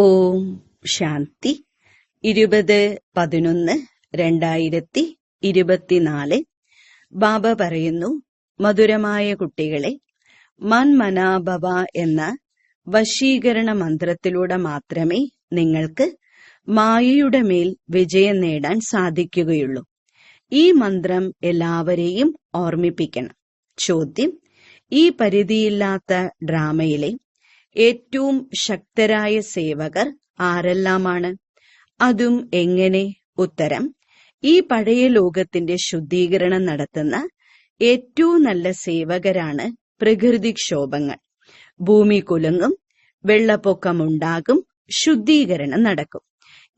ഓം ശാന്തി. 20/11/2024 ബാബ പറയുന്നു, മധുരമായ കുട്ടികളെ, മൻമനാഭവ എന്ന വശീകരണ മന്ത്രത്തിലൂടെ മാത്രമേ നിങ്ങൾക്ക് മായയുടെ മേൽ വിജയം നേടാൻ സാധിക്കുകയുള്ളൂ. ഈ മന്ത്രം എല്ലാവരെയും ഓർമ്മിപ്പിക്കണം. ചോദ്യം: ഈ പരിധിയില്ലാത്ത ഡ്രാമയിലെ ഏറ്റവും ശക്തരായ സേവകർ ആരെല്ലാമാണ്? അതും എങ്ങനെ? ഉത്തരം: ഈ പഴയ ലോകത്തിന്റെ ശുദ്ധീകരണം നടത്തുന്ന ഏറ്റവും നല്ല സേവകരാണ് പ്രകൃതിക്ഷോഭങ്ങൾ. ഭൂമി കുലുങ്ങും, വെള്ളപ്പൊക്കമുണ്ടാകും, ശുദ്ധീകരണം നടക്കും.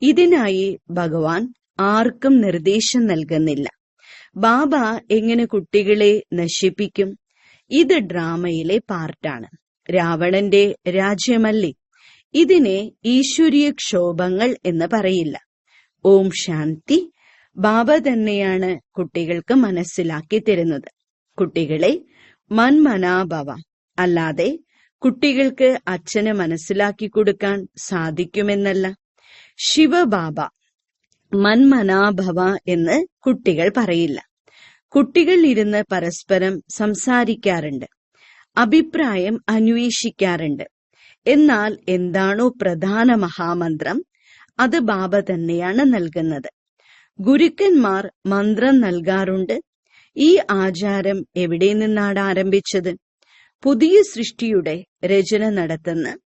ഇതിനായി ഭഗവാൻ ആർക്കും നിർദ്ദേശം നൽകുന്നില്ല. ബാബ എങ്ങനെ കുട്ടികളെ നശിപ്പിക്കും? ഇത് ഡ്രാമയിലെ പാർട്ടാണ്. രാവണന്റെ രാജ്യമല്ലേ. ഇതിനെ ഈശ്വരീയ ക്ഷോഭങ്ങൾ എന്ന് പറയില്ല. ഓം ശാന്തി. ബാബ തന്നെയാണ് കുട്ടികൾക്ക് മനസ്സിലാക്കി തരുന്നത്. കുട്ടികളെ, മൻമനാഭവ. അല്ലാതെ കുട്ടികൾക്ക് അച്ഛന് മനസ്സിലാക്കി കൊടുക്കാൻ സാധിക്കുമെന്നല്ല. ശിവബാബ മൻമനാഭവ എന്ന് കുട്ടികൾ പറയില്ല. കുട്ടികൾ ഇരുന്ന് പരസ്പരം സംസാരിക്കാറുണ്ട്, അഭിപ്രായം അന്വേഷിക്കാറുണ്ട്. എന്നാൽ എന്താണോ പ്രധാന മഹാമന്ത്രം, അത് ബാബ തന്നെയാണ് നൽകുന്നത്. ഗുരുക്കന്മാർ മന്ത്രം നൽകാറുണ്ട്. ഈ ആചാരം എവിടെ നിന്നാണ് ആരംഭിച്ചത്? പുതിയ സൃഷ്ടിയുടെ രചന നടത്തുന്ന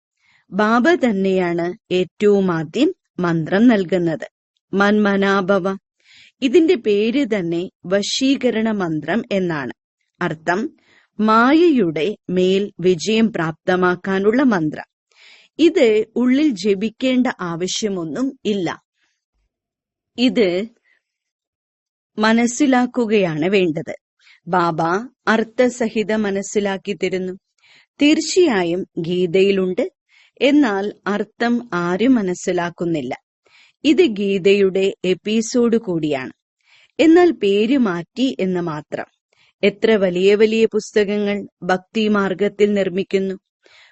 ബാബ തന്നെയാണ് ഏറ്റവും ആദ്യം മന്ത്രം നൽകുന്നത്. മൻമനാഭവ. ഇതിന്റെ പേര് തന്നെ വശീകരണ മന്ത്രം എന്നാണ്. അർത്ഥം മായയുടെ മേൽ വിജയം പ്രാപ്തമാക്കാനുള്ള മന്ത്രം. ഇത് ഉള്ളിൽ ജപിക്കേണ്ട ആവശ്യമൊന്നും ഇല്ല. ഇത് മനസ്സിലാക്കുകയാണ് വേണ്ടത്. ബാബ അർത്ഥസഹിതം മനസ്സിലാക്കി തരുന്നു. തീർച്ചയായും ഗീതയിലുണ്ട്, എന്നാൽ അർത്ഥം ആരും മനസ്സിലാക്കുന്നില്ല. ഇത് ഗീതയുടെ എപ്പിസോഡ് കൂടിയാണ്, എന്നാൽ പേര് മാറ്റി എന്ന് മാത്രം. എത്ര വലിയ വലിയ പുസ്തകങ്ങൾ ഭക്തിമാർഗത്തിൽ നിർമ്മിക്കുന്നു.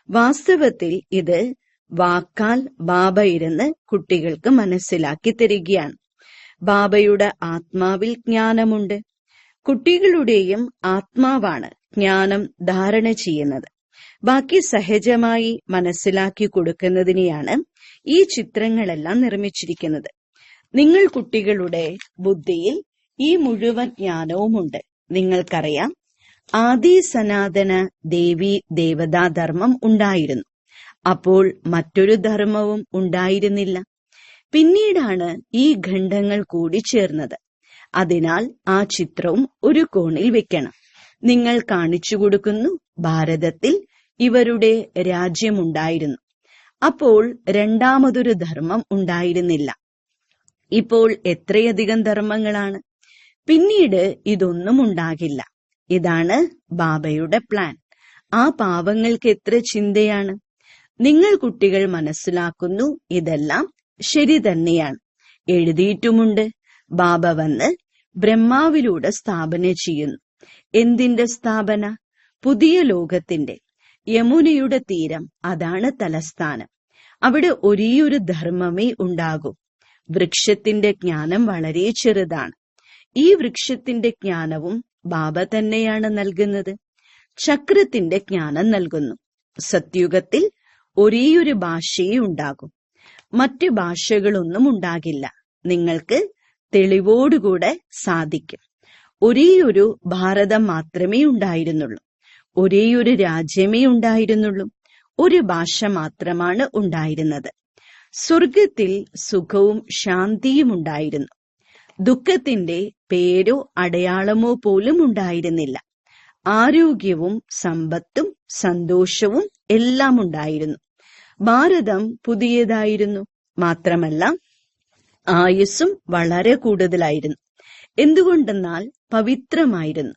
വാസ്തവത്തിൽ ഇത് വാക്കാൽ ബാബ ഇരുന്ന് കുട്ടികൾക്ക് മനസ്സിലാക്കി തരികയാണ്. ബാബയുടെ ആത്മാവിൽ ജ്ഞാനമുണ്ട്. കുട്ടികളുടെയും ആത്മാവാണ് ജ്ഞാനം ധാരണ ചെയ്യുന്നത്. ബാക്കി സഹജമായി മനസ്സിലാക്കി കൊടുക്കുന്നതിനെയാണ് ഈ ചിത്രങ്ങളെല്ലാം നിർമ്മിച്ചിരിക്കുന്നത്. നിങ്ങൾ കുട്ടികളുടെ ബുദ്ധിയിൽ ഈ മുഴുവൻ ജ്ഞാനവുമുണ്ട്. നിങ്ങൾക്കറിയാം, ആദി സനാതന ദേവി ദേവതാ ധർമ്മം ഉണ്ടായിരുന്നു. അപ്പോൾ മറ്റൊരു ധർമ്മവും ഉണ്ടായിരുന്നില്ല. പിന്നീടാണ് ഈ ഖണ്ഡങ്ങൾ കൂടി ചേർന്നത്. അതിനാൽ ആ ചിത്രവും ഒരു കോണിൽ വെക്കണം. നിങ്ങൾ കാണിച്ചു കൊടുക്കുന്നു, ഭാരതത്തിൽ ഇവരുടെ രാജ്യമുണ്ടായിരുന്നു. അപ്പോൾ രണ്ടാമതൊരു ധർമ്മം ഉണ്ടായിരുന്നില്ല. ഇപ്പോൾ എത്രയധികം ധർമ്മങ്ങളാണ്. പിന്നീട് ഇതൊന്നും ഉണ്ടാകില്ല. ഇതാണ് ബാബയുടെ പ്ലാൻ. ആ പാവങ്ങൾക്ക് എത്ര ചിന്തയാണ്. നിങ്ങൾ കുട്ടികൾ മനസ്സിലാക്കുന്നു, ഇതെല്ലാം ശരി തന്നെയാണ്. എഴുതിയിട്ടുമുണ്ട്. ബാബ വന്ന് ബ്രഹ്മാവിലൂടെ സ്ഥാപന ചെയ്യുന്നു. എന്തിന്റെ സ്ഥാപന? പുതിയ ലോകത്തിന്റെ. യമുനയുടെ തീരം, അതാണ് തലസ്ഥാനം. അവിടെ ഒരേയൊരു ധർമ്മമേ ഉണ്ടാകൂ. വൃക്ഷത്തിന്റെ ജ്ഞാനം വളരെ ചെറുതാണ്. ഈ വൃക്ഷത്തിന്റെ ജ്ഞാനവും ബാബ തന്നെയാണ് നൽകുന്നത്. ചക്രത്തിന്റെ ജ്ഞാനം നൽകുന്നു. സത്യുഗത്തിൽ ഒരേയൊരു ഭാഷയേ ഉണ്ടാകും. മറ്റ് ഭാഷകളൊന്നും ഉണ്ടാകില്ല. നിങ്ങൾക്ക് തെളിവോടുകൂടെ സാധിക്കും. ഒരേയൊരു ഭാരതം മാത്രമേ ഉണ്ടായിരുന്നുള്ളൂ. ഒരേയൊരു രാജ്യമേ ഉണ്ടായിരുന്നുള്ളൂ. ഒരു ഭാഷ മാത്രമാണ് ഉണ്ടായിരുന്നത്. സ്വർഗത്തിൽ സുഖവും ശാന്തിയും ഉണ്ടായിരുന്നു. ദുഃഖത്തിന്റെ പേരോ അടയാളമോ പോലും ഉണ്ടായിരുന്നില്ല. ആരോഗ്യവും സമ്പത്തും സന്തോഷവും എല്ലാം ഉണ്ടായിരുന്നു. ഭാരതം പുതിയതായിരുന്നു. മാത്രമല്ല, ആയുസ്സും വളരെ കൂടുതലായിരുന്നു. എന്തുകൊണ്ടെന്നാൽ പവിത്രമായിരുന്നു.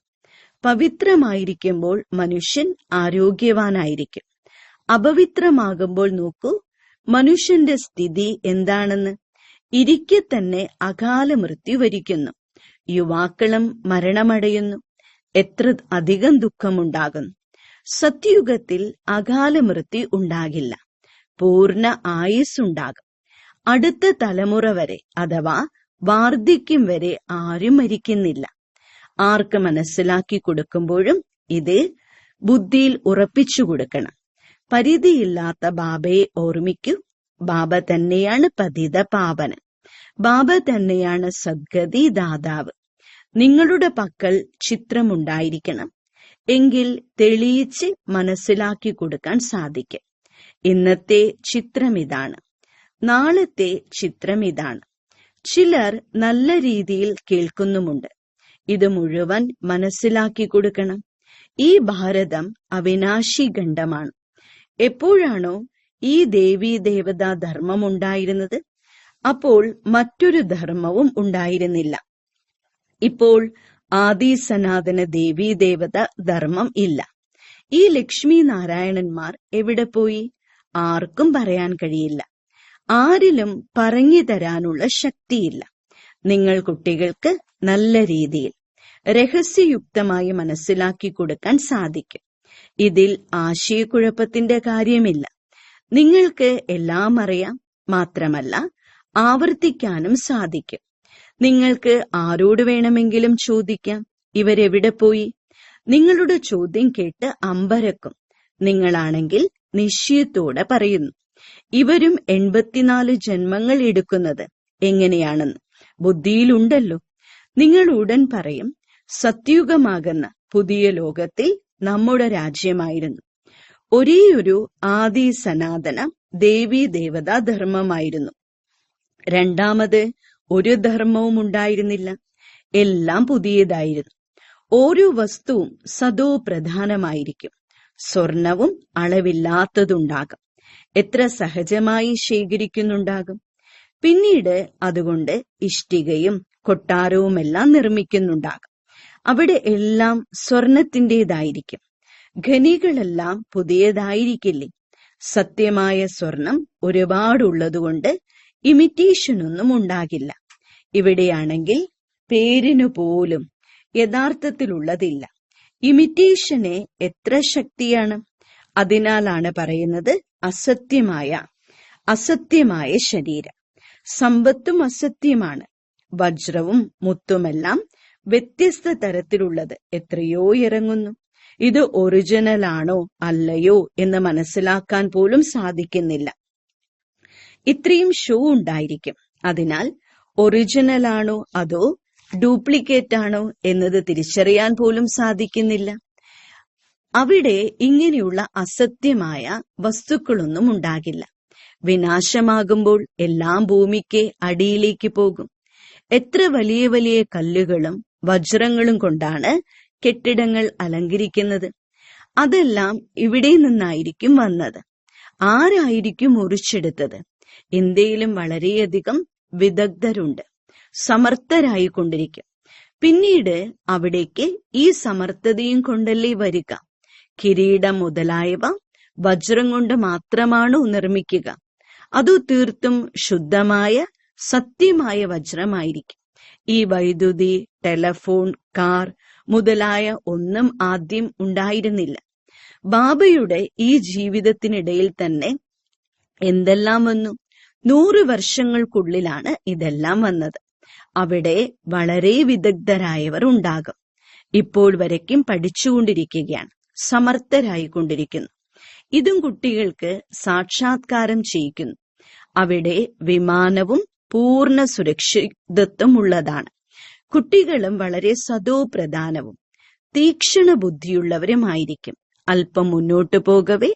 പവിത്രമായിരിക്കുമ്പോൾ മനുഷ്യൻ ആരോഗ്യവാനായിരിക്കും. അപവിത്രമാകുമ്പോൾ നോക്കൂ മനുഷ്യന്റെ സ്ഥിതി എന്താണെന്ന്. ഇരിക്കെ തന്നെ അകാല മൃത്യു വരിക്കുന്നു. യുവാക്കളും മരണമടയുന്നു. എത്ര അധികം ദുഃഖമുണ്ടാകുന്നു. സത്യുഗത്തിൽ അകാല മൃത്യു ഉണ്ടാകില്ല. പൂർണ്ണ ആയുസ്സുണ്ടാകും. അടുത്ത തലമുറ വരെ അഥവാ വാർദ്ധക്യം വരെ ആരും മരിക്കുന്നില്ല. ആർക്ക് മനസ്സിലാക്കി കൊടുക്കുമ്പോഴും ഇത് ബുദ്ധിയിൽ ഉറപ്പിച്ചു കൊടുക്കണം. പരിധിയില്ലാത്ത ബാബയെ ഓർമ്മിക്കൂ. ബാബ തന്നെയാണ് പതിത പാവനൻ. ബാബ തന്നെയാണ് സദ്ഗതി ദാതാവ്. നിങ്ങളുടെ പക്കൽ ചിത്രമുണ്ടായിരിക്കണം. എങ്കിൽ തെളിയിച്ച് മനസ്സിലാക്കി കൊടുക്കാൻ സാധിക്കും. ഇന്നത്തെ ചിത്രം ഇതാണ്, നാളത്തെ ചിത്രം ഇതാണ്. ചിലർ നല്ല രീതിയിൽ കേൾക്കുന്നുമുണ്ട്. ഇത് മുഴുവൻ മനസ്സിലാക്കി കൊടുക്കണം. ഈ ഭാരതം അവിനാശി ഖണ്ഡമാണ്. എപ്പോഴാണോ ഈ ദേവീ ദേവതാ ധർമ്മം ഉണ്ടായിരുന്നത്, അപ്പോൾ മറ്റൊരു ധർമ്മവും ഉണ്ടായിരുന്നില്ല. ഇപ്പോൾ ആദി സനാതന ദേവീ ദേവത ധർമ്മം ഇല്ല. ഈ ലക്ഷ്മി നാരായണന്മാർ എവിടെ പോയി? ആർക്കും പറയാൻ കഴിയില്ല. ആരിലും പറഞ്ഞു തരാനുള്ള ശക്തിയില്ല. നിങ്ങൾ കുട്ടികൾക്ക് നല്ല രീതിയിൽ രഹസ്യയുക്തമായി മനസ്സിലാക്കി കൊടുക്കാൻ സാധിക്കും. ഇതിൽ ആശയക്കുഴപ്പത്തിന്റെ കാര്യമില്ല. നിങ്ങൾക്ക് എല്ലാം അറിയാം. മാത്രമല്ല ആവർത്തിക്കാനും സാധിക്കും. നിങ്ങൾക്ക് ആരോട് വേണമെങ്കിലും ചോദിക്കാം, ഇവരെവിടെ പോയി? നിങ്ങളുടെ ചോദ്യം കേട്ട് അമ്പരക്കും. നിങ്ങളാണെങ്കിൽ നിശ്ചയത്തോടെ പറയുന്നു, ഇവരും 84 ജന്മങ്ങൾ എടുക്കുന്നത് എങ്ങനെയാണെന്ന് ബുദ്ധിയിലുണ്ടല്ലോ. നിങ്ങൾ ഉടൻ പറയും, സത്യുഗമാകുന്ന പുതിയ ലോകത്തിൽ നമ്മുടെ രാജ്യമായിരുന്നു. ഒരേയൊരു ആദി സനാതന ദേവീ ദേവതാ ധർമ്മമായിരുന്നു. രണ്ടാമത് ഒരു ധർമ്മവും ഉണ്ടായിരുന്നില്ല. എല്ലാം പുതിയതായിരുന്നു. ഓരോ വസ്തുവും സദോ പ്രധാനമായിരിക്കും. സ്വർണവും അളവില്ലാത്തതുണ്ടാകും. എത്ര സഹജമായി ശേഖരിക്കുന്നുണ്ടാകും. പിന്നീട് അതുകൊണ്ട് ഇഷ്ടികയും കൊട്ടാരവുമെല്ലാം നിർമ്മിക്കുന്നുണ്ടാകും. അവിടെ എല്ലാം സ്വർണത്തിൻ്റെതായിരിക്കും. ഖനികളെല്ലാം പുതിയതായിരിക്കില്ലേ? സത്യമായ സ്വർണം ഒരുപാടുള്ളതുകൊണ്ട് ഇമിറ്റേഷനൊന്നും ഉണ്ടാകില്ല. ഇവിടെയാണെങ്കിൽ പേരിനു പോലും യഥാർത്ഥത്തിലുള്ളതില്ല. ഇമിറ്റേഷന് എത്ര ശക്തിയാണ്! അതിനാലാണ് പറയുന്നത് അസത്യമായ ശരീരം. സമ്പത്തും അസത്യമാണ്. വജ്രവും മുത്തുമെല്ലാം വ്യത്യസ്ത തരത്തിലുള്ളത് എത്രയോ ഇറങ്ങുന്നു. ഇത് ഒറിജിനലാണോ അല്ലയോ എന്ന് മനസ്സിലാക്കാൻ പോലും സാധിക്കുന്നില്ല. ഇത്രയും ഷോ ഉണ്ടായിരിക്കും. അതിനാൽ ഒറിജിനലാണോ അതോ ഡ്യൂപ്ലിക്കേറ്റ് ആണോ എന്നത് തിരിച്ചറിയാൻ പോലും സാധിക്കുന്നില്ല. അവിടെ ഇങ്ങനെയുള്ള അസത്യമായ വസ്തുക്കളൊന്നും ഉണ്ടാകില്ല. വിനാശമാകുമ്പോൾ എല്ലാം ഭൂമിക്ക് അടിയിലേക്ക് പോകും. എത്ര വലിയ വലിയ കല്ലുകളും വജ്രങ്ങളും കൊണ്ടാണ് കെട്ടിടങ്ങൾ അലങ്കരിക്കുന്നത്. അതെല്ലാം ഇവിടെ നിന്നായിരിക്കും വന്നത്. ആരായിരിക്കും മുറിച്ചെടുത്തത്? ഇന്ത്യയിലും വളരെയധികം വിദഗ്ധരുണ്ട്, സമർത്ഥരായിക്കൊണ്ടിരിക്കും. പിന്നീട് അവിടേക്ക് ഈ സമർത്ഥതയും കൊണ്ടല്ലേ വരിക. കിരീടം മുതലായവ വജ്രം കൊണ്ട് മാത്രമാണോ നിർമ്മിക്കുക? അതു തീർത്തും ശുദ്ധമായ സത്യമായ വജ്രമായിരിക്കും. ഈ വൈദ്യുതി, ടെലഫോൺ, കാർ മുതലായ ഒന്നും ആദ്യം ഉണ്ടായിരുന്നില്ല. ബാബയുടെ ഈ ജീവിതത്തിനിടയിൽ തന്നെ എന്തെല്ലാം വന്നു? 100 വർഷങ്ങൾക്കുള്ളിലാണ് ഇതെല്ലാം വന്നത്. അവിടെ വളരെ വിദഗ്ധരായവർ ഉണ്ടാകും. ഇപ്പോൾ വരയ്ക്കും പഠിച്ചുകൊണ്ടിരിക്കുകയാണ്, സമർത്ഥരായിക്കൊണ്ടിരിക്കുന്നു. ഇതും കുട്ടികൾക്ക് സാക്ഷാത്കാരം ചെയ്യിക്കുന്നു. അവിടെ വിമാനവും പൂർണ്ണ സുരക്ഷിതത്വം ഉള്ളതാണ്. കുട്ടികളും വളരെ സദോപ്രധാനവും തീക്ഷണ ബുദ്ധിയുള്ളവരുമായിരിക്കും. അല്പം മുന്നോട്ടു പോകവേ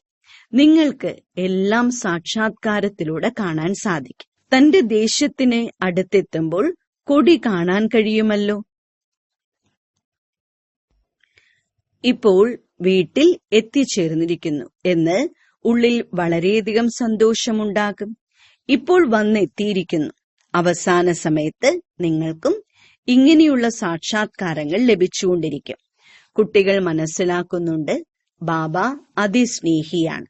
നിങ്ങൾക്ക് എല്ലാം സാക്ഷാത്കാരത്തിലൂടെ കാണാൻ സാധിക്കും. തന്റെ ദേശത്തിന് അടുത്തെത്തുമ്പോൾ കൊടി കാണാൻ കഴിയുമല്ലോ. ഇപ്പോൾ വീട്ടിൽ എത്തിച്ചേർന്നിരിക്കുന്നു എന്ന് ഉള്ളിൽ വളരെയധികം സന്തോഷമുണ്ടാകും. ഇപ്പോൾ വന്നെത്തിയിരിക്കുന്നു. അവസാന സമയത്ത് നിങ്ങൾക്കും ഇങ്ങനെയുള്ള സാക്ഷാത്കാരങ്ങൾ ലഭിച്ചുകൊണ്ടിരിക്കും. കുട്ടികൾ മനസ്സിലാക്കുന്നുണ്ട്, ബാബ അതിസ്നേഹിയാണ്,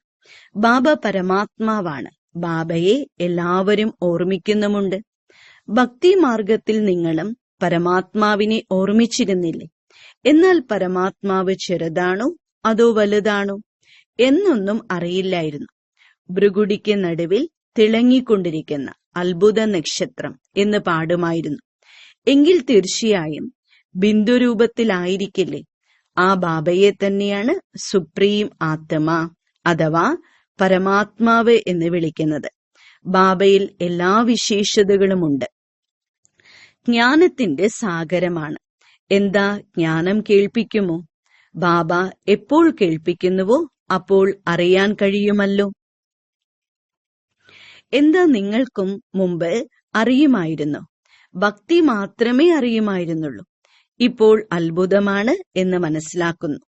ബാബ പരമാത്മാവാണ്. ബാബയെ എല്ലാവരും ഓർമ്മിക്കുന്നുമുണ്ട്. ഭക്തി മാർഗത്തിൽ നിങ്ങളും പരമാത്മാവിനെ ഓർമ്മിച്ചിരുന്നില്ലേ? എന്നാൽ പരമാത്മാവ് ചെറുതാണോ അതോ വലുതാണോ എന്നൊന്നും അറിയില്ലായിരുന്നു. ഭൃഗുടിക്ക് നടുവിൽ തിളങ്ങിക്കൊണ്ടിരിക്കുന്ന അത്ഭുത നക്ഷത്രം എന്ന് പാടുമായിരുന്നു. എങ്കിൽ തീർച്ചയായും ബിന്ദുരൂപത്തിലായിരിക്കില്ലേ ആ ബാബയെ തന്നെയാണ് സുപ്രീം ആത്മാ അഥവാ പരമാത്മാവ് എന്ന് വിളിക്കുന്നത്. ബാബയിൽ എല്ലാ വിശേഷതകളുമുണ്ട്. ജ്ഞാനത്തിന്റെ സാഗരമാണ്. എന്താ ജ്ഞാനം കേൾപ്പിക്കുമോ? ബാബ എപ്പോൾ കേൾപ്പിക്കുന്നുവോ അപ്പോൾ അറിയാൻ കഴിയുമല്ലോ. എന്താ നിങ്ങൾക്കും മുമ്പ് അറിയുമായിരുന്നു? ഭക്തി മാത്രമേ അറിയുമായിരുന്നുള്ളൂ. ഇപ്പോൾ അത്ഭുതമാണ് എന്ന് മനസ്സിലാക്കുന്നു.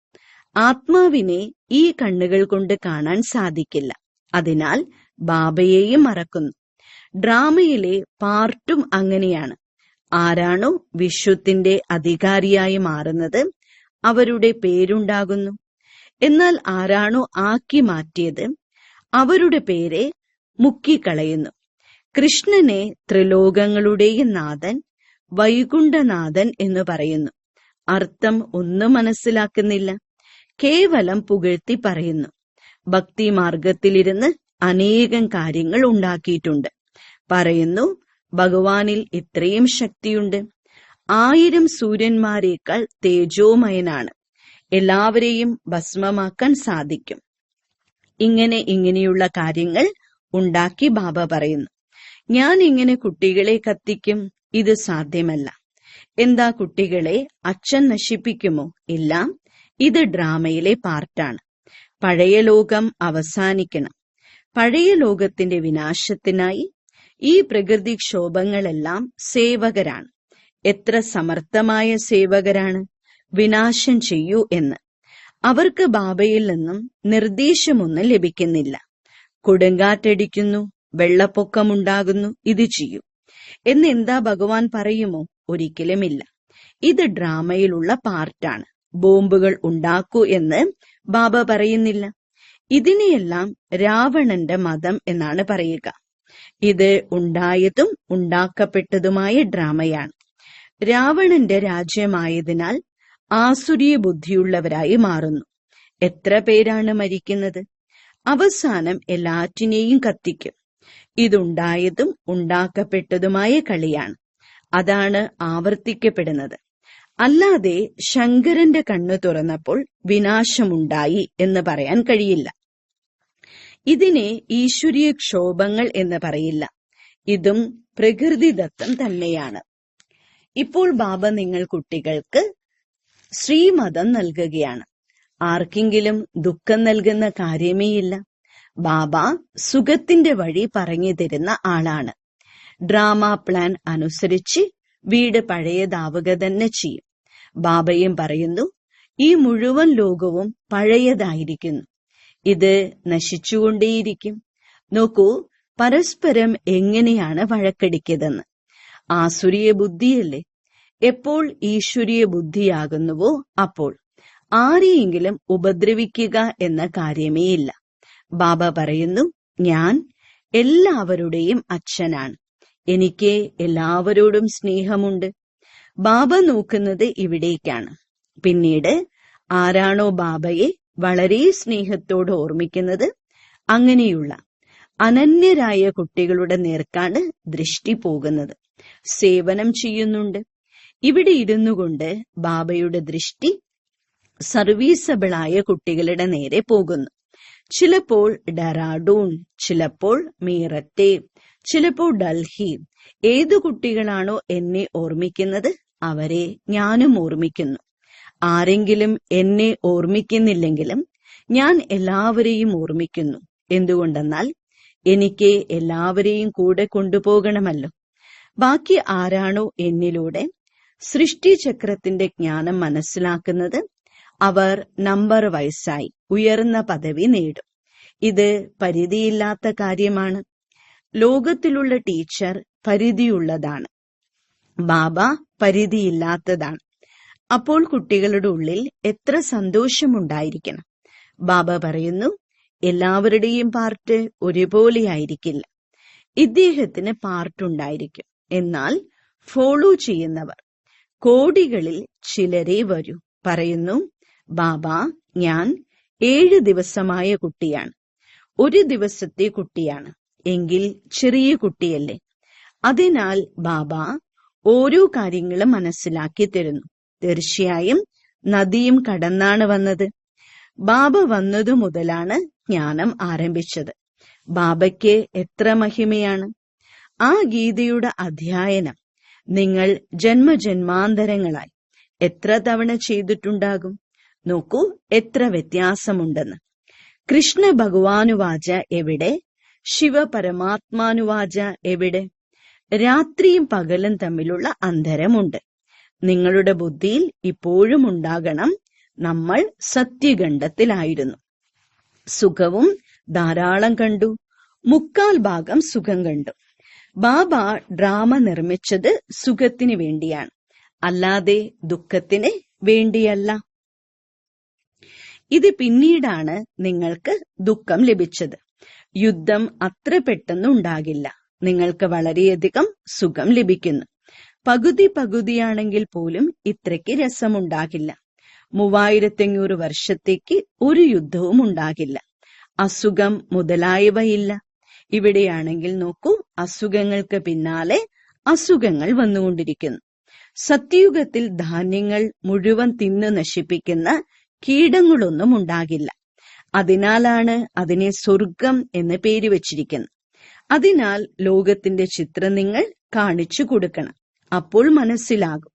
ആത്മാവിനെ ഈ കണ്ണുകൾ കൊണ്ട് കാണാൻ സാധിക്കില്ല. അതിനാൽ ബാബയെയും മറക്കുന്നു. ഡ്രാമയിലെ പാർട്ടും അങ്ങനെയാണ്. ആരാണോ വിശ്വത്തിന്റെ അധികാരിയായി മാറുന്നത് അവരുടെ പേരുണ്ടാകുന്നു. എന്നാൽ ആരാണോ ആക്കി മാറ്റിയത് അവരുടെ പേരെ മുക്കിക്കളയുന്നു. കൃഷ്ണനെ ത്രിലോകങ്ങളുടെയും നാഥൻ, വൈകുണ്ഠനാഥൻ എന്ന് പറയുന്നു. അർത്ഥം ഒന്നും മനസ്സിലാക്കുന്നില്ല. കേവലം പുകഴ്ത്തി പറയുന്നു. ഭക്തി മാർഗത്തിലിരുന്ന് അനേകം കാര്യങ്ങൾ ഉണ്ടാക്കിയിട്ടുണ്ട്. പറയുന്നു ഭഗവാനിൽ ഇത്രയും ശക്തിയുണ്ട്. 1000 സൂര്യന്മാരേക്കാൾ തേജോമയനാണ്. എല്ലാവരെയും ഭസ്മമാക്കാൻ സാധിക്കും. ഇങ്ങനെയുള്ള കാര്യങ്ങൾ ഉണ്ടാക്കി ബാബ പറയുന്നു. ഞാൻ ഇങ്ങനെ കുട്ടികളെ കത്തിക്കും. ഇത് സാധ്യമല്ല. എന്താ കുട്ടികളെ അച്ഛൻ നശിപ്പിക്കുമോ? ഇല്ല. ഇത് ഡ്രാമയിലെ പാർട്ടാണ്. പഴയ ലോകം അവസാനിക്കണം. പഴയ ലോകത്തിന്റെ വിനാശത്തിനായി ഈ പ്രകൃതിക്ഷോഭങ്ങളെല്ലാം സേവകരാണ്. എത്ര സമർത്ഥമായ സേവകരാണ്! വിനാശം ചെയ്യൂ എന്ന്. അവർക്ക് ബാബയിൽ നിന്നും നിർദ്ദേശമൊന്നും ലഭിക്കുന്നില്ല. കൊടുങ്കാറ്റടിക്കുന്നു, വെള്ളപ്പൊക്കമുണ്ടാകുന്നു, ഇത് ചെയ്യൂ എന്നെന്താ ഭഗവാൻ പറയുമോ? ഒരിക്കലുമില്ല. ഇത് ഡ്രാമയിലുള്ള പാർട്ടാണ്. ബോംബുകൾ ഉണ്ടാക്കൂ എന്ന് ബാബ പറയുന്നില്ല. ഇതിനെയെല്ലാം രാവണന്റെ മതം എന്നാണ് പറയുക. ഇത് ഉണ്ടായതും ഉണ്ടാക്കപ്പെട്ടതുമായ ഡ്രാമയാണ്. രാവണന്റെ രാജ്യമായതിനാൽ ആസുരീയ ബുദ്ധിയുള്ളവരായി മാറുന്നു. എത്ര പേരാണ് മരിക്കുന്നത്? അവസാനം എല്ലാറ്റിനെയും കത്തിക്കും. ഇതുണ്ടായതും ഉണ്ടാക്കപ്പെട്ടതുമായ കളിയാണ്. അതാണ് ആവർത്തിക്കപ്പെടുന്നത്. അല്ലാതെ ശങ്കരന്റെ കണ്ണു തുറന്നപ്പോൾ വിനാശമുണ്ടായി എന്ന് പറയാൻ കഴിയില്ല. ഇതിനെ ഈശ്വരീയ ക്ഷോഭങ്ങൾ എന്ന് പറയില്ല. ഇതും പ്രകൃതിദത്തം തന്നെയാണ്. ഇപ്പോൾ ബാബ നിങ്ങൾ കുട്ടികൾക്ക് ശ്രീമതം നൽകുകയാണ്. ആർക്കെങ്കിലും ദുഃഖം നൽകുന്ന കാര്യമേയില്ല. ബാബ സുഖത്തിന്റെ വഴി പറഞ്ഞു തരുന്ന ആളാണ്. ഡ്രാമ പ്ലാൻ അനുസരിച്ച് വീട് പഴയതാവുക തന്നെ ചെയ്യും. ബാബയും പറയുന്നു, ഈ മുഴുവൻ ലോകവും പഴയതായിരിക്കുന്നു. ഇത് നശിച്ചുകൊണ്ടേയിരിക്കും. നോക്കൂ, പരസ്പരം എങ്ങനെയാണ് വഴക്കടിക്കതെന്ന്. ആസുരീയ ബുദ്ധിയല്ലേ? എപ്പോൾ ഈശ്വരീയ ബുദ്ധിയാകുന്നുവോ അപ്പോൾ ആരെയെങ്കിലും ഉപദ്രവിക്കുക എന്ന കാര്യമേയില്ല. ബാബ പറയുന്നു, ഞാൻ എല്ലാവരുടെയും അച്ഛനാണ്. എനിക്ക് എല്ലാവരോടും സ്നേഹമുണ്ട്. ബാബ നോക്കുന്നത് ഇവിടേക്കാണ്. പിന്നീട് ആരാണോ ബാബയെ വളരെ സ്നേഹത്തോട് ഓർമ്മിക്കുന്നത് അങ്ങനെയുള്ള അനന്യരായ കുട്ടികളുടെ നേർക്കാണ് ദൃഷ്ടി പോകുന്നത്. സേവനം ചെയ്യുന്നുണ്ട്. ഇവിടെ ഇരുന്നു കൊണ്ട് ബാബയുടെ ദൃഷ്ടി സർവീസബിളായ കുട്ടികളുടെ നേരെ പോകുന്നു. ചിലപ്പോൾ ഡെറാഡൂൺ, ചിലപ്പോൾ മീററ്റ്, ചിലപ്പോൾ ഡൽഹി. ഏതു കുട്ടികളാണോ എന്നെ ഓർമ്മിക്കുന്നത് അവരെ ഞാനും ഓർമ്മിക്കുന്നു. ആരെങ്കിലും എന്നെ ഓർമ്മിക്കുന്നില്ലെങ്കിലും ഞാൻ എല്ലാവരെയും ഓർമ്മിക്കുന്നു. എന്തുകൊണ്ടെന്നാൽ എനിക്ക് എല്ലാവരെയും കൂടെ കൊണ്ടുപോകണമല്ലോ. ബാക്കി ആരാണോ എന്നിലൂടെ സൃഷ്ടിചക്രത്തിന്റെ ജ്ഞാനം മനസ്സിലാക്കുന്നത് അവർ നമ്പർ വൈസായി ഉയർന്ന പദവി നേടും. ഇത് പരിധിയില്ലാത്ത കാര്യമാണ്. ലോകത്തിലുള്ള ടീച്ചർ പരിധിയുള്ളതാണ്. ബാബ പരിധിയില്ലാത്തതാണ്. അപ്പോൾ കുട്ടികളുടെ ഉള്ളിൽ എത്ര സന്തോഷമുണ്ടായിരിക്കണം. ബാബ പറയുന്നു, എല്ലാവരുടെയും പാർട്ട് ഒരുപോലെയായിരിക്കില്ല. ഇദ്ദേഹത്തിന് പാർട്ടുണ്ടായിരിക്കും. എന്നാൽ ഫോളോ ചെയ്യുന്നവർ കോടികളിൽ ചിലരേ വരൂ. പറയുന്നു, ബാബ ഞാൻ 7 ദിവസമായ കുട്ടിയാണ്. ഒരു ദിവസത്തെ കുട്ടിയാണ് എങ്കിൽ ചെറിയ കുട്ടിയല്ലേ. അതിനാൽ ബാബ ഓരോ കാര്യങ്ങളും മനസ്സിലാക്കി തരുന്നു. തീർച്ചയായും നദിയും കടന്നാണ് വന്നത്. ബാബ വന്നതു മുതലാണ് ജ്ഞാനം ആരംഭിച്ചത്. ബാബയ്ക്ക് എത്ര മഹിമയാണ്. ആ ഗീതയുടെ അധ്യയനം നിങ്ങൾ ജന്മജന്മാന്തരങ്ങളായി എത്ര തവണ ചെയ്തിട്ടുണ്ടാകും. നോക്കൂ എത്ര വ്യത്യാസമുണ്ടെന്ന്. കൃഷ്ണ ഭഗവാനുവാച എവിടെ, ശിവ പരമാത്മാനുവാച എവിടെ. രാത്രിയും പകലും തമ്മിലുള്ള അന്തരമുണ്ട്. നിങ്ങളുടെ ബുദ്ധിയിൽ ഇപ്പോഴും ഉണ്ടാകണം, നമ്മൾ സത്യഖണ്ഡത്തിലായിരുന്നു. സുഖവും ധാരാളം കണ്ടു, 3/4 ഭാഗം സുഖം കണ്ടു. ബാബ ഡ്രാമ നിർമ്മിച്ചത് സുഖത്തിന് വേണ്ടിയാണ്, അല്ലാതെ ദുഃഖത്തിന് വേണ്ടിയല്ല. ഇത് പിന്നീടാണ് നിങ്ങൾക്ക് ദുഃഖം ലഭിച്ചത്. യുദ്ധം അത്ര പെട്ടെന്ന് ഉണ്ടാകില്ല. നിങ്ങൾക്ക് വളരെയധികം സുഖം ലഭിക്കുന്നു. പകുതിയാണെങ്കിൽ പോലും ഇത്രയ്ക്ക് രസമുണ്ടാകില്ല. 3500 വർഷത്തേക്ക് ഒരു യുദ്ധവും ഉണ്ടാകില്ല. അസുഖം മുതലായവയില്ല. ഇവിടെയാണെങ്കിൽ നോക്കൂ, അസുഖങ്ങൾക്ക് പിന്നാലെ അസുഖങ്ങൾ വന്നുകൊണ്ടിരിക്കുന്നു. സത്യയുഗത്തിൽ ധാന്യങ്ങൾ മുഴുവൻ തിന്നു നശിപ്പിക്കുന്ന കീടങ്ങളൊന്നും ഉണ്ടാകില്ല. അതിനാലാണ് അതിനെ സ്വർഗം എന്ന് പേര് വച്ചിരിക്കുന്നത്. അതിനാൽ ലോകത്തിന്റെ ചിത്രം നിങ്ങൾ കാണിച്ചു കൊടുക്കണം. അപ്പോൾ മനസ്സിലാകും.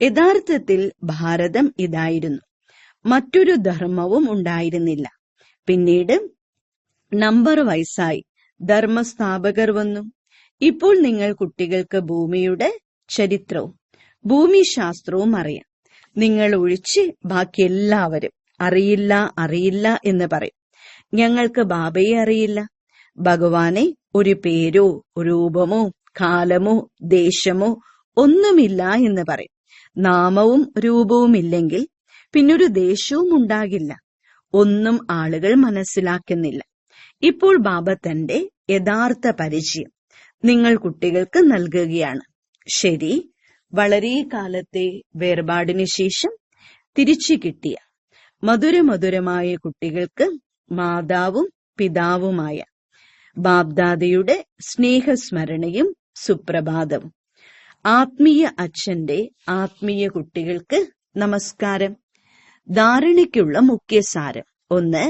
യഥാർത്ഥത്തിൽ ഭാരതം ഇതായിരുന്നു. മറ്റൊരു ധർമ്മവും ഉണ്ടായിരുന്നില്ല. പിന്നീട് നമ്പർ വയസ്സായി ധർമ്മസ്ഥാപകർ വന്നു. ഇപ്പോൾ നിങ്ങൾ കുട്ടികൾക്ക് ഭൂമിയുടെ ചരിത്രവും ഭൂമിശാസ്ത്രവും അറിയാം. നിങ്ങൾ ഒഴിച്ച് ബാക്കി എല്ലാവരും അറിയില്ല എന്ന് പറയും. ഞങ്ങൾക്ക് ബാബയെ അറിയില്ല. ഭഗവാനെ ഒരു പേരോ രൂപമോ കാലമോ ദേശമോ ഒന്നുമില്ല എന്ന് പറയും. നാമവും രൂപവും ഇല്ലെങ്കിൽ പിന്നൊരു ദേശവും ഉണ്ടാകില്ല. ഒന്നും ആളുകൾ മനസ്സിലാക്കുന്നില്ല. ഇപ്പോൾ ബാബ തന്റെ യഥാർത്ഥ പരിചയം നിങ്ങൾ കുട്ടികൾക്ക് നൽകുകയാണ്. ശരി, വളരെ കാലത്തെ വേർപാടിനു ശേഷം തിരിച്ചു കിട്ടിയ മധുരമായ കുട്ടികൾക്ക് മാതാവും പിതാവുമായ ബാബ്ദാദയുടെ സ്നേഹസ്മരണയും സുപ്രഭാതവും. ആത്മീയ അച്ഛന്റെ ആത്മീയ കുട്ടികൾക്ക് നമസ്കാരം. ധാരണയ്ക്കുള്ള മുഖ്യസാരം: 1.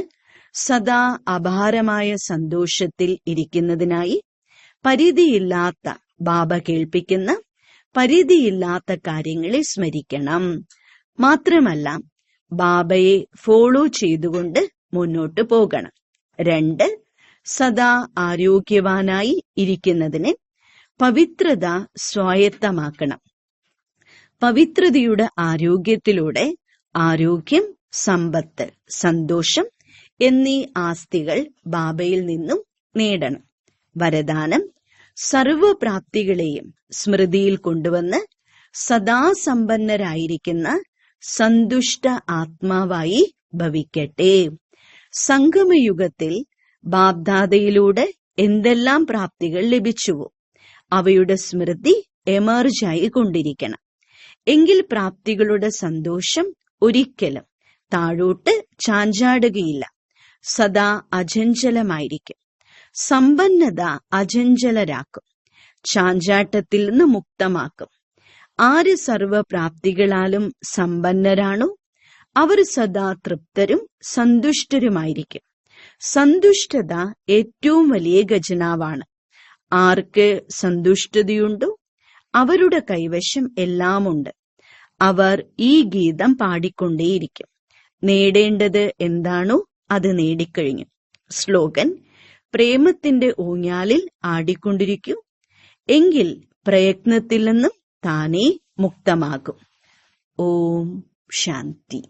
സദാ അപാരമായ സന്തോഷത്തിൽ ഇരിക്കുന്നതിനായി പരിധിയില്ലാത്ത ബാബ കേൾപ്പിക്കുന്ന പരിധിയില്ലാത്ത കാര്യങ്ങളെ സ്മരിക്കണം. മാത്രമല്ല ബാബയെ ഫോളോ ചെയ്തുകൊണ്ട് മുന്നോട്ട് പോകണം. 2. സദാ ആരോഗ്യവാനായി ഇരിക്കുന്നതിന് പവിത്രത സ്വായത്തമാക്കണം. പവിത്രതയുടെ ആരോഗ്യത്തിലൂടെ ആരോഗ്യം, സമ്പത്ത്, സന്തോഷം എന്നീ ആസ്തികൾ ബാബയിൽ നിന്നും നേടണം. വരദാനം: സർവപ്രാപ്തികളെയും സ്മൃതിയിൽ കൊണ്ടുവന്ന് സദാ സമ്പന്നരായിരിക്കുന്ന സന്തുഷ്ട ആത്മാവായി ഭവിക്കട്ടെ. സംഗമയുഗത്തിൽ ബാബ്ദാദയിലൂടെ എന്തെല്ലാം പ്രാപ്തികൾ ലഭിച്ചുവോ അവയുടെ സ്മൃതി എമർജായി കൊണ്ടിരിക്കണം. എങ്കിൽ പ്രാപ്തികളുടെ സന്തോഷം ഒരിക്കലും താഴോട്ട് ചാഞ്ചാടുകയില്ല. സദാ അചഞ്ചലമായിരിക്കും. സമ്പന്നത അചഞ്ചലരാക്കും. ചാഞ്ചാട്ടത്തിൽ നിന്ന് മുക്തമാക്കും. ആര് സർവപ്രാപ്തികളാലും സമ്പന്നരാണോ അവർ സദാ തൃപ്തരും സന്തുഷ്ടരുമായിരിക്കും. സന്തുഷ്ടത ഏറ്റവും വലിയ ഖജനാവാണ്. ആർക്ക് സന്തുഷ്ടതയുണ്ടോ അവരുടെ കൈവശം എല്ലാമുണ്ട്. അവർ ഈ ഗീതം പാടിക്കൊണ്ടേയിരിക്കും. നേടേണ്ടത് എന്താണോ അത് നേടിക്കഴിഞ്ഞു. സ്ലോഗൻ: പ്രേമത്തിന്റെ ഊഞ്ഞാലിൽ ആടിക്കൊണ്ടിരിക്കൂ, എങ്കിൽ പ്രയത്നത്തിൽ നിന്നും താനേ മുക്തമാകും. ഓം ശാന്തി.